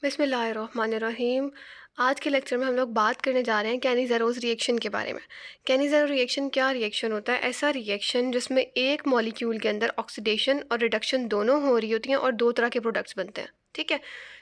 बिस्मिल्लाहिर्रहमानिर्रहीम। आज के लेक्चर में हम लोग बात करने जा रहे हैं कैनी-ज़ेरोज़ रिएक्शन के बारे में। कैनी-ज़ेरो रिएक्शन क्या रिएक्शन होता है? ऐसा रिएक्शन जिसमें एक मॉलिक्यूल के अंदर ऑक्सीडेशन और रिडक्शन दोनों हो रही होती हैं और दो तरह के प्रोडक्ट्स बनते हैं। ठीक है,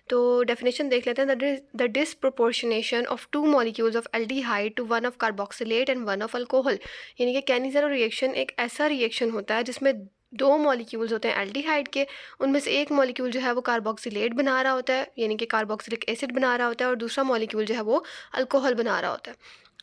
तो डेफिनेशन देख लेते हैं। The disproportionation of two molecules of aldehyde to one of carboxylate and one of alcohol. यानी कि कैनी-ज़ेरो रिएक्शन एक ऐसा रिएक्शन होता है जिसमें दो मॉलिक्यूल्स होते हैं एल्डिहाइड के। उनमें से एक मॉलिक्यूल जो है वो कार्बोक्सिलेट बना रहा होता है, यानी कि कार्बोक्सिलिक एसिड बना रहा होता है, और दूसरा मॉलिक्यूल जो है वो अल्कोहल बना रहा होता है।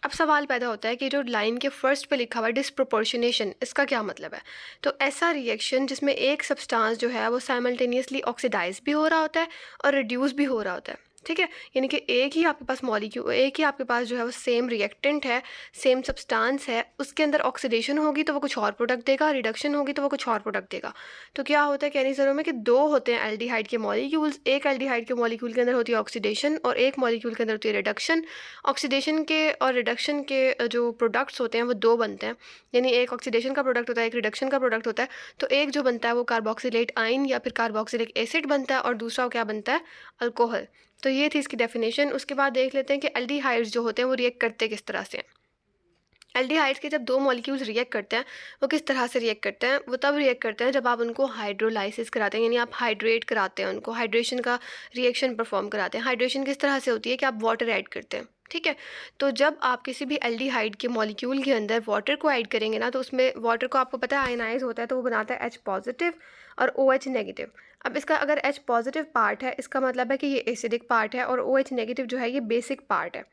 अब सवाल पैदा होता है कि जो लाइन के फर्स्ट पे लिखा हुआ है डिसप्रोपोर्शनेशन, इसका क्या मतलब है? तो ऐसा रिएक्शन जिसमें एक सब्सटेंस जो है वो साइमल्टेनियसली ऑक्सीडाइज भी हो रहा होता है और रिड्यूस भी हो रहा होता है। ठीक है, यानी कि एक ही आपके पास मॉलिक्यूल, एक ही आपके पास जो है वो सेम रिएक्टेंट है, सेम सब्सटेंस है, उसके अंदर ऑक्सीडेशन होगी तो वो कुछ और प्रोडक्ट देगा, रिडक्शन होगी तो वो कुछ और प्रोडक्ट देगा। तो क्या होता है कैनिज़रों में कि दो होते हैं एल्डिहाइड के मॉलिक्यूल्स। एक एल्डिहाइड के मॉलिक्यूल के अंदर होती है ऑक्सीडेशन और एक मॉलिक्यूल के अंदर होती है रिडक्शन। ऑक्सीडेशन के और रिडक्शन के जो प्रोडक्ट्स होते हैं वो दो बनते हैं, यानी एक ऑक्सीडेशन का प्रोडक्ट होता है, एक रिडक्शन का प्रोडक्ट होता है। तो एक जो बनता है वो कार्बोक्सिलेट आइन या फिर कार्बोक्सिलिक एसिड बनता है और दूसरा क्या बनता है? अल्कोहल। तो ये थी इसकी डेफिनेशन। उसके बाद देख लेते हैं कि एल्डिहाइड्स जो होते हैं वो रिएक्ट करते किस तरह से हैं। एल्डिहाइड्स के जब दो मॉलिक्यूल्स रिएक्ट करते हैं, वो किस तरह से रिएक्ट करते हैं? वो तब रिएक्ट करते हैं जब आप उनको हाइड्रोलाइसिस कराते हैं, यानी आप हाइड्रेट कराते हैं उनको, हाइड्रेशन का रिएक्शन परफॉर्म कराते हैं। हाइड्रेशन किस तरह से होती है कि आप वाटर ऐड करते हैं। ठीक है, तो जब आप किसी भी एल्डिहाइड के मॉलिक्यूल के अंदर वाटर को ऐड करेंगे ना, तो उसमें वाटर को आपको पता है आयनाइज होता है, तो वो बनाता है H पॉजिटिव और OH नेगेटिव। अब इसका अगर H पॉजिटिव पार्ट है, इसका मतलब है कि ये एसिडिक पार्ट है, और OH नेगेटिव जो है ये बेसिक पार्ट है।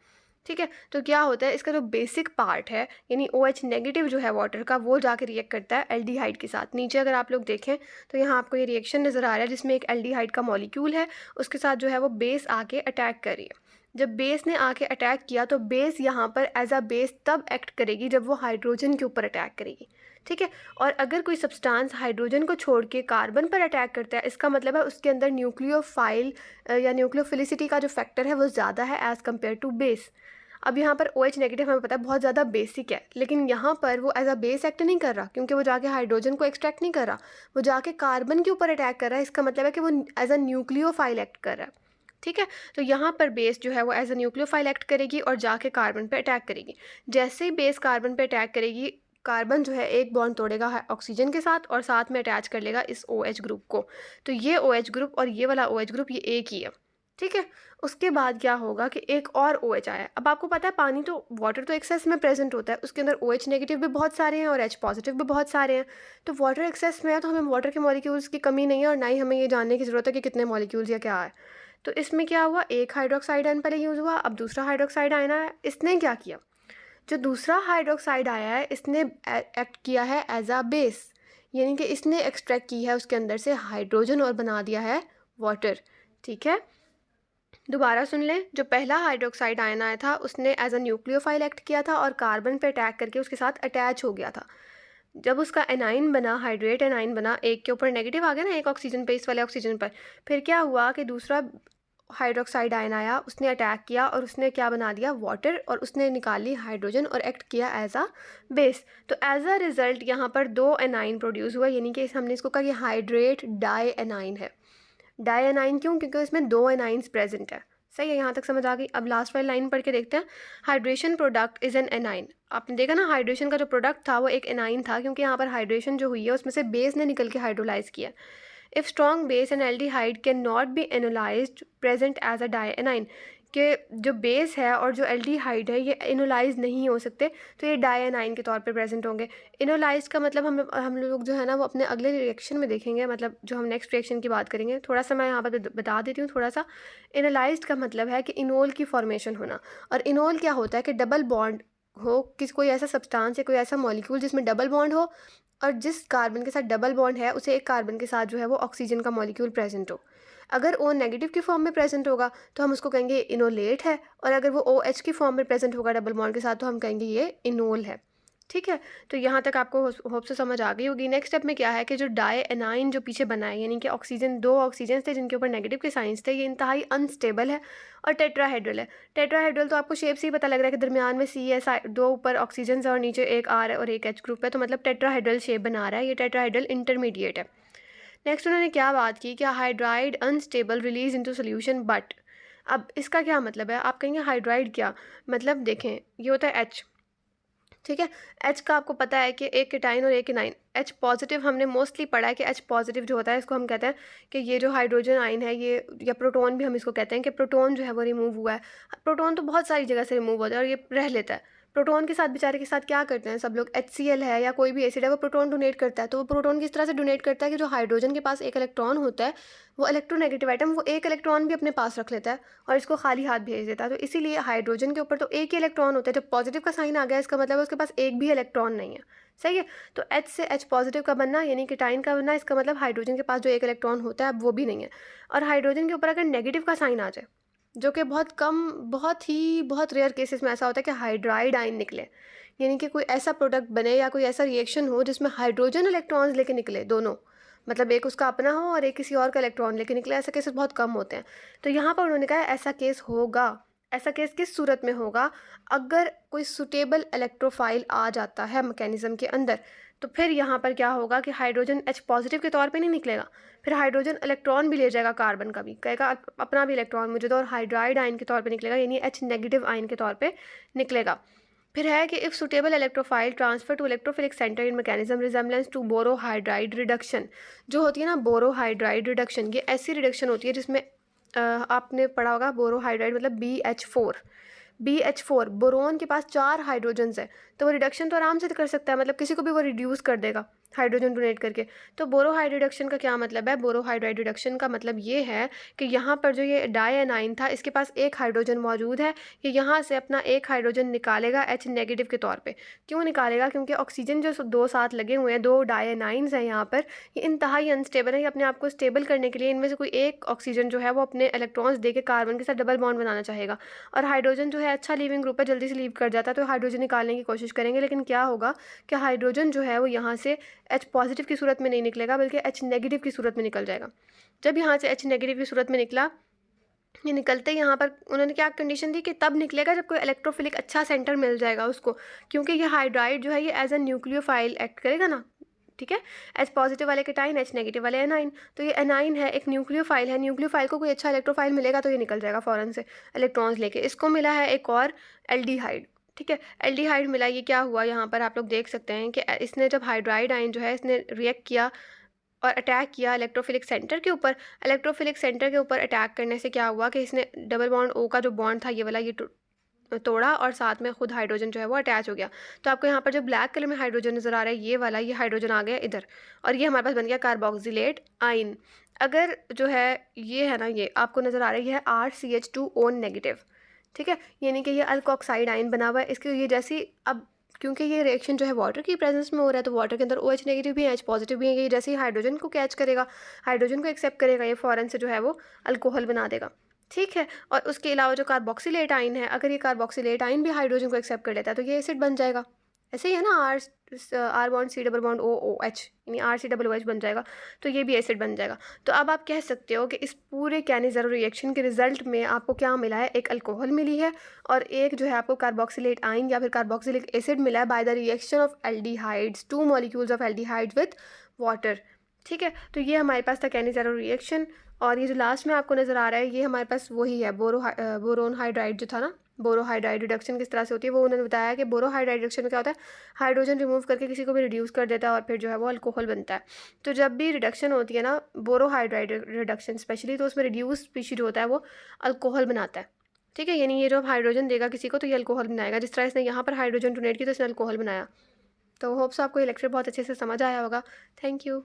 ठीक है, तो क्या होता है, इसका जो बेसिक पार्ट है यानी OH नेगेटिव जो है वाटर का, वो जाके रिएक्ट करता है एल्डिहाइड के साथ। नीचे अगर आप लोग देखें तो यहाँ आपको ये रिएक्शन नज़र आ रहा है जिसमें एक एल्डिहाइड का मॉलिक्यूल है, उसके साथ जो है वो बेस आके अटैक कर रही है। जब बेस ने आके अटैक किया तो बेस यहाँ पर एज अ बेस तब एक्ट करेगी जब वो हाइड्रोजन के ऊपर अटैक करेगी। ठीक है, और अगर कोई सब्सटेंस हाइड्रोजन को छोड़ के कार्बन पर अटैक करता है, इसका मतलब है उसके अंदर न्यूक्लियोफाइल या न्यूक्लियोफिलिसिटी का जो फैक्टर है वो ज़्यादा है एज़ कम्पेयर टू बेस। अब यहाँ पर OH नेगेटिव हमें पता है बहुत ज़्यादा बेसिक है, लेकिन यहाँ पर वो एज अ बेस एक्ट नहीं कर रहा, क्योंकि वो जाके हाइड्रोजन को एक्सट्रैक्ट नहीं कर रहा, वो जाके कार्बन के ऊपर अटैक कर रहा है। इसका मतलब है कि वो एज अ न्यूक्लियोफाइल एक्ट कर रहा है। ठीक है, तो यहाँ पर बेस जो है वो एज अ न्यूक्लियोफाइल एक्ट करेगी और जाके कार्बन पे अटैक करेगी। जैसे ही बेस कार्बन पे अटैक करेगी, कार्बन जो है एक बॉन्ड तोड़ेगा ऑक्सीजन के साथ और साथ में अटैच कर लेगा इस OH ग्रुप को। तो ये OH ग्रुप और ये वाला OH ग्रुप ये एक ही है। ठीक है, उसके बाद क्या होगा कि एक और OH आया। अब आपको पता है पानी तो, वाटर तो एक्सेस में प्रेजेंट होता है, उसके अंदर OH नेगेटिव भी बहुत सारे हैं और H पॉजिटिव भी बहुत सारे हैं। तो वाटर एक्सेस में है तो हमें वाटर के मॉलिक्यूल्स की कमी नहीं है, और ना ही हमें ये जानने की ज़रूरत है कि कितने मॉलिक्यूल्स या क्या है। तो इसमें क्या हुआ, एक हाइड्रोक्साइड आयन पहले यूज़ हुआ, अब दूसरा हाइड्रोक्साइड आयन आया। इसने क्या किया, जो दूसरा हाइड्रोक्साइड आया है इसने एक्ट किया है एज अ बेस, यानी कि इसने एक्सट्रैक्ट की है उसके अंदर से हाइड्रोजन और बना दिया है वाटर। ठीक है, दोबारा सुन लें। जो पहला हाइड्रोक्साइड आयन आया था उसने एज अ न्यूक्लियोफाइल एक्ट किया था और कार्बन पे अटैक करके उसके साथ अटैच हो गया था। जब उसका एनाइन बना, हाइड्रेट एनाइन बना, एक के ऊपर नेगेटिव आ गया ना, एक ऑक्सीजन पे, इस वाले ऑक्सीजन पर, फिर क्या हुआ कि दूसरा हाइड्रोक्साइड आयन आया, उसने अटैक किया और उसने क्या बना दिया, वाटर, और उसने निकाली हाइड्रोजन और एक्ट किया एज अ बेस। तो एज अ रिजल्ट यहाँ पर दो एनाइन प्रोड्यूस हुआ, यानी कि हमने इसको कहा कि हाइड्रेट डाई एनाइन है। डाई एनाइन क्यों? क्योंकि इसमें दो एनाइंस प्रेजेंट है। सही है, यहाँ तक समझ आ गई। अब लास्ट वाली लाइन पढ़ के देखते हैं। Hydration product is an A9. आपने देखा ना, हाइड्रेशन का जो प्रोडक्ट था वो एक एनाइन था, क्योंकि यहाँ पर हाइड्रेशन जो हुई है उसमें से बेस ने निकल के हाइड्रोलाइज किया। If strong base and aldehyde can not be enolised present as a dianion, कि जो बेस है और जो एल्डिहाइड है ये इनोलाइज नहीं हो सकते, तो ये डाई एनाइन के तौर पे प्रेजेंट होंगे। इनोलाइज का मतलब हम लोग जो है ना वो अपने अगले रिएक्शन में देखेंगे, मतलब जो हम नेक्स्ट रिएक्शन की बात करेंगे। थोड़ा सा मैं यहाँ पर बता देती हूँ थोड़ा सा। इनोलाइज्ड का मतलब है कि इनोल की फॉर्मेशन होना, और इनोल क्या होता है कि डबल बॉन्ड हो, किस कोई ऐसा सब्सटेंस या कोई ऐसा मॉलिक्यूल जिसमें डबल बॉन्ड हो, और जिस कार्बन के साथ डबल बॉन्ड है उसे एक कार्बन के साथ जो है वो ऑक्सीजन का मॉलिक्यूल प्रेजेंट हो। अगर O नेगेटिव की फॉर्म में प्रेजेंट होगा तो हम उसको कहेंगे इनोलेट है, और अगर वो OH की फॉर्म में प्रेजेंट होगा डबल बॉन्ड के साथ तो हम कहेंगे ये इनोल है। ठीक है, तो यहाँ तक आपको होप से समझ आ गई होगी। नेक्स्ट स्टेप में क्या है कि जो डाई एनाइन जो पीछे बना है, यानी कि ऑक्सीजन, दो ऑक्सीजन थे जिनके ऊपर नेगेटिव के साइंस थे, ये इंतहाई अनस्टेबल है और टेट्राहेड्रल है। टेट्राहेड्रल तो आपको शेप से ही पता लग रहा है कि दरमियान में CS, दो ऊपर ऑक्सीजन और नीचे एक R है और एक H ग्रुप है, तो मतलब टेट्राहेड्रल शेप बना रहा है। ये टेट्राहेड्रल इंटरमीडिएट है। नेक्स्ट उन्होंने क्या बात की कि hydride unstable release into solution, but अब इसका क्या मतलब है, आप कहेंगे हाइड्राइड क्या मतलब, देखें ये होता है एच, ठीक है। एच का आपको पता है कि एक केटाइन और एक एनाइन। एच पॉजिटिव हमने मोस्टली पढ़ा है कि एच पॉजिटिव जो होता है इसको हम कहते हैं कि ये जो हाइड्रोजन आयन है ये, या प्रोटॉन भी हम इसको कहते हैं कि प्रोटॉन जो है वो रिमूव हुआ है। प्रोटॉन तो बहुत सारी जगह से रिमूव होता है और ये रह लेता है। प्रोटॉन के साथ, बेचारे के साथ क्या करते हैं सब लोग, HCl है या कोई भी एसिड है वो प्रोटॉन डोनेट करता है। तो वो प्रोटॉन किस तरह से डोनेट करता है कि जो हाइड्रोजन के पास एक इलेक्ट्रॉन होता है, वो इलेक्ट्रोनेगेटिव आइटम वो एक इलेक्ट्रॉन भी अपने पास रख लेता है और इसको खाली हाथ भेज देता है। तो इसीलिए हाइड्रोजन के ऊपर तो एक ही इलेक्ट्रॉन होता है। जब पॉजिटिव का साइन आ गया इसका मतलब है उसके पास एक भी इलेक्ट्रॉन नहीं है, सही है। तो H से H पॉजिटिव का बनना यानी केटाइन का बनना, इसका मतलब हाइड्रोजन के पास जो एक इलेक्ट्रॉन होता है अब वो भी नहीं है। और हाइड्रोजन के ऊपर अगर नेगेटिव का साइन आ जाए, जो कि बहुत कम, बहुत रेयर केसेस में ऐसा होता है कि हाइड्राइड आयन निकले, यानी कि कोई ऐसा प्रोडक्ट बने या कोई ऐसा रिएक्शन हो जिसमें हाइड्रोजन इलेक्ट्रॉन्स लेके निकले दोनों, मतलब एक उसका अपना हो और एक किसी और का इलेक्ट्रॉन लेके निकले, ऐसे केसेस बहुत कम होते हैं। तो यहाँ पर उन्होंने कहा ऐसा केस होगा। ऐसा केस किस सूरत में होगा, अगर कोई सुटेबल इलेक्ट्रोफाइल आ जाता है मैकेनिज्म के अंदर, तो फिर यहाँ पर क्या होगा कि हाइड्रोजन H पॉजिटिव के तौर पे नहीं निकलेगा, फिर हाइड्रोजन इलेक्ट्रॉन भी ले जाएगा कार्बन का भी, कहेगा अपना भी इलेक्ट्रॉन मुझे दो, और हाइड्राइड आयन के तौर पे निकलेगा, यानी H नेगेटिव आयन के तौर पे निकलेगा। फिर है कि if suitable electrophile transfer to electrophilic centre in mechanism resemblance to borohydride reduction. जो होती है ना बोरोहाइड्राइड रिडक्शन, ये ऐसी रिडक्शन होती है जिसमें आपने पढ़ा होगा बोरोहाइड्राइड मतलब BH4 बोरोन के पास 4 हाइड्रोजन्स है, तो वो रिडक्शन तो आराम से कर सकता है, मतलब किसी को भी वो रिड्यूस कर देगा हाइड्रोजन डोनेट करके। तो बोरोहाइड रिडक्शन का क्या मतलब है, बोरोहाइड्राइड रिडक्शन का मतलब ये है कि यहाँ पर जो ये डायनाइन था इसके पास एक हाइड्रोजन मौजूद है, ये यहाँ से अपना एक हाइड्रोजन निकालेगा H नेगेटिव के तौर पे। क्यों निकालेगा, क्योंकि ऑक्सीजन जो दो साथ लगे हुए हैं, दो डायनाइंस हैं यहाँ पर, ये इंतहाई अनस्टेबल है। ये अपने आप को स्टेबल करने के लिए इनमें से कोई एक ऑक्सीजन जो है वो अपने इलेक्ट्रॉन्स दे के कार्बन के साथ डबल बॉन्ड बनाना चाहेगा, और हाइड्रोजन जो है अच्छा लीविंग ग्रुप है, जल्दी से लीव कर जाता है, तो हाइड्रोजन निकालने की कोशिश करेंगे। लेकिन क्या होगा कि हाइड्रोजन जो है वो यहाँ से H पॉजिटिव की सूरत में नहीं निकलेगा बल्कि H नेगेटिव की सूरत में निकल जाएगा। जब यहाँ से H नेगेटिव की सूरत में निकला, ये निकलते यहाँ पर उन्होंने क्या कंडीशन दी कि तब निकलेगा जब कोई इलेक्ट्रोफिलिक अच्छा सेंटर मिल जाएगा उसको, क्योंकि ये हाइड्राइड जो है ये एज अ न्यूक्लियोफाइल एक्ट करेगा ना, ठीक है। H पॉजिटिव वाले केटाइन, H नेगेटिव वाले एनाइन, तो ये एनाइन है, एक न्यूक्लियोफाइल है, न्यूक्लियोफाइल को कोई अच्छा इलेक्ट्रोफाइल मिलेगा तो ये निकल जाएगा फ़ौरन से इलेक्ट्रॉन्स लेके। इसको मिला है एक और एल्डिहाइड, ठीक है। एल्डिहाइड मिला, ये क्या हुआ यहाँ पर आप लोग देख सकते हैं कि इसने जब हाइड्राइड आयन जो है इसने रिएक्ट किया और अटैक किया इलेक्ट्रोफिलिक सेंटर के ऊपर। इलेक्ट्रोफिलिक सेंटर के ऊपर अटैक करने से क्या हुआ कि इसने डबल बॉन्ड O का जो बॉन्ड था ये वाला, ये तोड़ा और साथ में खुद हाइड्रोजन जो है वो अटैच हो गया। तो आपको यहाँ पर जो ब्लैक कलर में हाइड्रोजन नज़र आ रहा है ये वाला, ये हाइड्रोजन आ गया इधर, और ये हमारे पास बन गया कार्बोक्सिलेट आयन। अगर जो है ये है ना, ये आपको नज़र आ रही है RCH2O नेगेटिव, ठीक है, यानी कि ये अल्कोक्साइड आयन बना हुआ है। इसके ये जैसी, अब क्योंकि ये रिएक्शन जो है वाटर की प्रेजेंस में हो रहा है, तो वाटर के अंदर OH नेगेटिव भी है, H पॉजिटिव भी है, ये जैसे ही हाइड्रोजन को कैच करेगा, हाइड्रोजन को एक्सेप्ट करेगा, ये फ़ौरन से जो है वो अल्कोहल बना देगा, ठीक है। और उसके अलावा जो कार्बोक्सिलेट आयन है, अगर ये कार्बोक्सिलेट आयन भी हाइड्रोजन को एक्सेप्ट कर लेता है तो ये एसिड बन जाएगा। ऐसे ही है ना, R bond C double bond OOH, यानी RCOOH बन जाएगा, तो ये भी एसिड बन जाएगा। तो अब आप कह सकते हो कि इस पूरे कैनिज़रो रिएक्शन के रिजल्ट में आपको क्या मिला है, एक अल्कोहल मिली है और एक जो है आपको कार्बोक्सिलेट आयन या फिर कार्बोक्सिलिक एसिड मिला है by the reaction of aldehydes, 2 molecules of aldehydes with water, ठीक है। तो ये हमारे पास था कैनिज़रो रिएक्शन, और ये जो लास्ट में आपको नज़र आ रहा है ये हमारे पास वही है बोरोन हाइड्राइड जो था ना, बोरोहाइड्राइड रिडक्शन किस तरह से होती है वो उन्होंने बताया कि बोरोहाइड्राइड रिडक्शन में क्या होता है, हाइड्रोजन रिमूव करके किसी को भी रिड्यूस कर देता है और फिर जो है वो अल्कोहल बनता है। तो जब भी रिडक्शन होती है ना, बोरोहाइड्राइड रिडक्शन स्पेशली, तो उसमें रिड्यूस स्पीशीज होता है वो अल्कोहल बनाता है, ठीक है। यानी ये जो हाइड्रोजन देगा किसी को तो ये अल्कोहल बनाएगा, जिस तरह इसने यहाँ पर हाइड्रोजन डोनेट किया तो इसने अल्कोहल बनाया। तो होप्स आपको ये लेक्चर बहुत अच्छे से समझ आया होगा। Thank you.